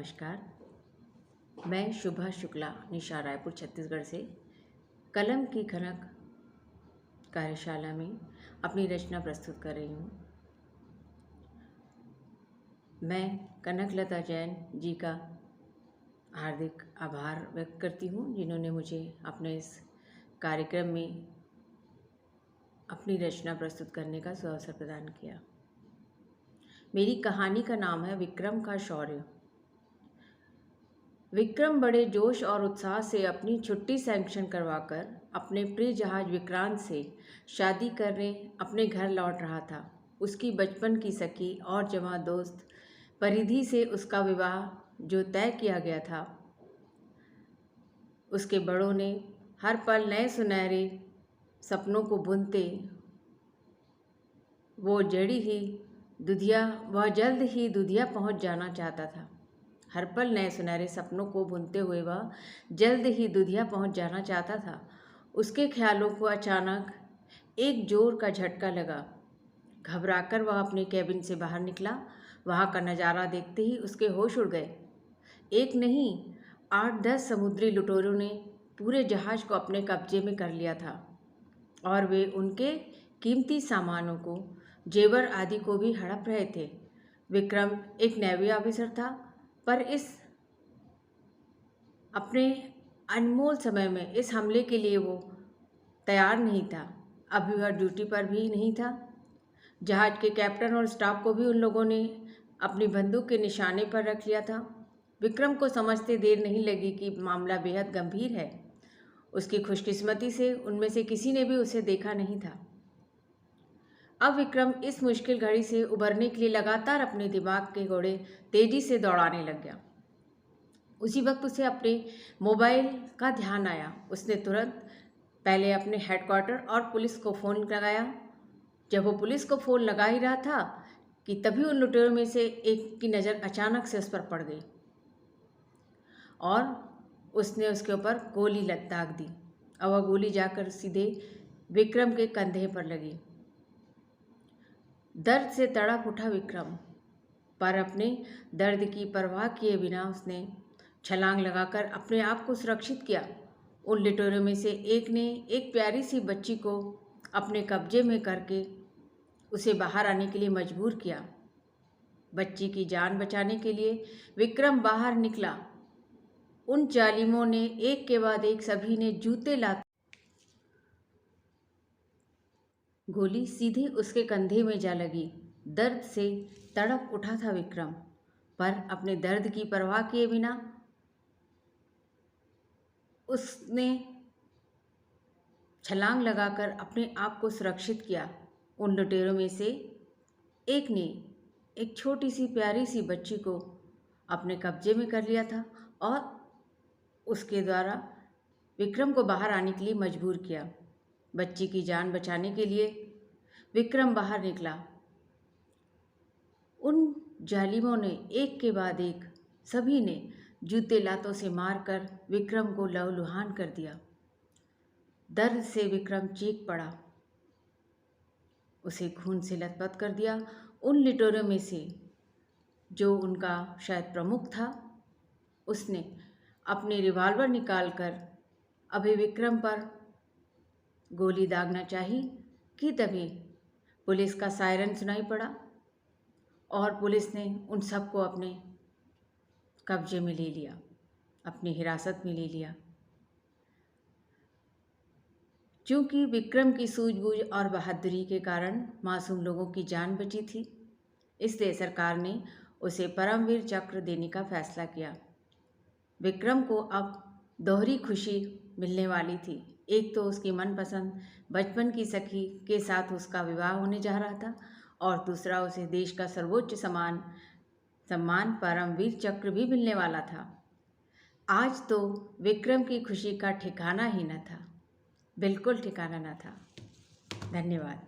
नमस्कार। मैं शुभा शुक्ला निशा रायपुर छत्तीसगढ़ से कलम की खनक कार्यशाला में अपनी रचना प्रस्तुत कर रही हूँ। मैं कनकलता जैन जी का हार्दिक आभार व्यक्त करती हूँ, जिन्होंने मुझे अपने इस कार्यक्रम में अपनी रचना प्रस्तुत करने का सुअवसर प्रदान किया। मेरी कहानी का नाम है विक्रम का शौर्य। विक्रम बड़े जोश और उत्साह से अपनी छुट्टी सैंक्शन करवाकर अपने प्रिय जहाज विक्रांत से शादी करने अपने घर लौट रहा था। उसकी बचपन की सखी और जवां दोस्त परिधि से उसका विवाह जो तय किया गया था, उसके बड़ों ने हर पल नए सुनहरे सपनों को बुनते वह जल्द ही दुधिया पहुंच जाना चाहता था। हर पल नए सुनहरे सपनों को बुनते हुए वह जल्द ही दुधिया पहुंच जाना चाहता था। उसके ख्यालों को अचानक एक जोर का झटका लगा। घबराकर वह अपने कैबिन से बाहर निकला। वहां का नज़ारा देखते ही उसके होश उड़ गए। एक नहीं 8-10 समुद्री लुटेरों ने पूरे जहाज को अपने कब्जे में कर लिया था और वे उनके कीमती सामानों को, जेवर आदि को भी हड़प रहे थे। विक्रम एक नेवी ऑफिसर था, पर इस अपने अनमोल समय में इस हमले के लिए वो तैयार नहीं था। अभी वह ड्यूटी पर भी नहीं था। जहाज के कैप्टन और स्टाफ को भी उन लोगों ने अपनी बंदूक के निशाने पर रख लिया था। विक्रम को समझते देर नहीं लगी कि मामला बेहद गंभीर है। उसकी खुशकिस्मती से उनमें से किसी ने भी उसे देखा नहीं था। अब विक्रम इस मुश्किल घड़ी से उबरने के लिए लगातार अपने दिमाग के घोड़े तेजी से दौड़ाने लग गया। उसी वक्त उसे अपने मोबाइल का ध्यान आया। उसने तुरंत पहले अपने हेडक्वार्टर और पुलिस को फ़ोन लगाया। जब वो पुलिस को फ़ोन लगा ही रहा था कि तभी उन लुटेरों में से एक की नज़र अचानक से उस पर पड़ गई और उसने उसके ऊपर गोली दाग दी। और वह गोली जाकर सीधे विक्रम के कंधे पर लगी। दर्द से तड़प उठा विक्रम, पर अपने दर्द की परवाह किए बिना उसने छलांग लगाकर अपने आप को सुरक्षित किया। उन लुटेरों में से एक ने एक प्यारी सी बच्ची को अपने कब्जे में करके उसे बाहर आने के लिए मजबूर किया। बच्ची की जान बचाने के लिए विक्रम बाहर निकला। उन जालिमों ने एक के बाद एक सभी ने जूते लाते गोली सीधे उसके कंधे में जा लगी। दर्द से तड़प उठा था विक्रम, पर अपने दर्द की परवाह किए बिना उसने छलांग लगाकर अपने आप को सुरक्षित किया। उन लुटेरों में से एक ने एक छोटी सी प्यारी सी बच्ची को अपने कब्जे में कर लिया था और उसके द्वारा विक्रम को बाहर आने के लिए मजबूर किया। बच्ची की जान बचाने के लिए विक्रम बाहर निकला। उन जालिमों ने एक के बाद एक सभी ने जूते लातों से मारकर विक्रम को लहूलुहान कर दिया। दर्द से विक्रम चीख पड़ा। उसे खून से लथपथ कर दिया। उन लुटेरों में से जो उनका शायद प्रमुख था, उसने अपने रिवॉल्वर निकालकर अभी विक्रम पर गोली दागना चाही कि तभी पुलिस का सायरन सुनाई पड़ा और पुलिस ने उन सबको अपने कब्जे में ले लिया, अपनी हिरासत में ले लिया। क्योंकि विक्रम की सूझबूझ और बहादुरी के कारण मासूम लोगों की जान बची थी, इसलिए सरकार ने उसे परमवीर चक्र देने का फैसला किया। विक्रम को अब दोहरी खुशी मिलने वाली थी। एक तो उसकी मनपसंद बचपन की सखी के साथ उसका विवाह होने जा रहा था और दूसरा उसे देश का सर्वोच्च सम्मान परमवीर चक्र भी मिलने वाला था। आज तो विक्रम की खुशी का ठिकाना ही न था, बिल्कुल ठिकाना न था। धन्यवाद।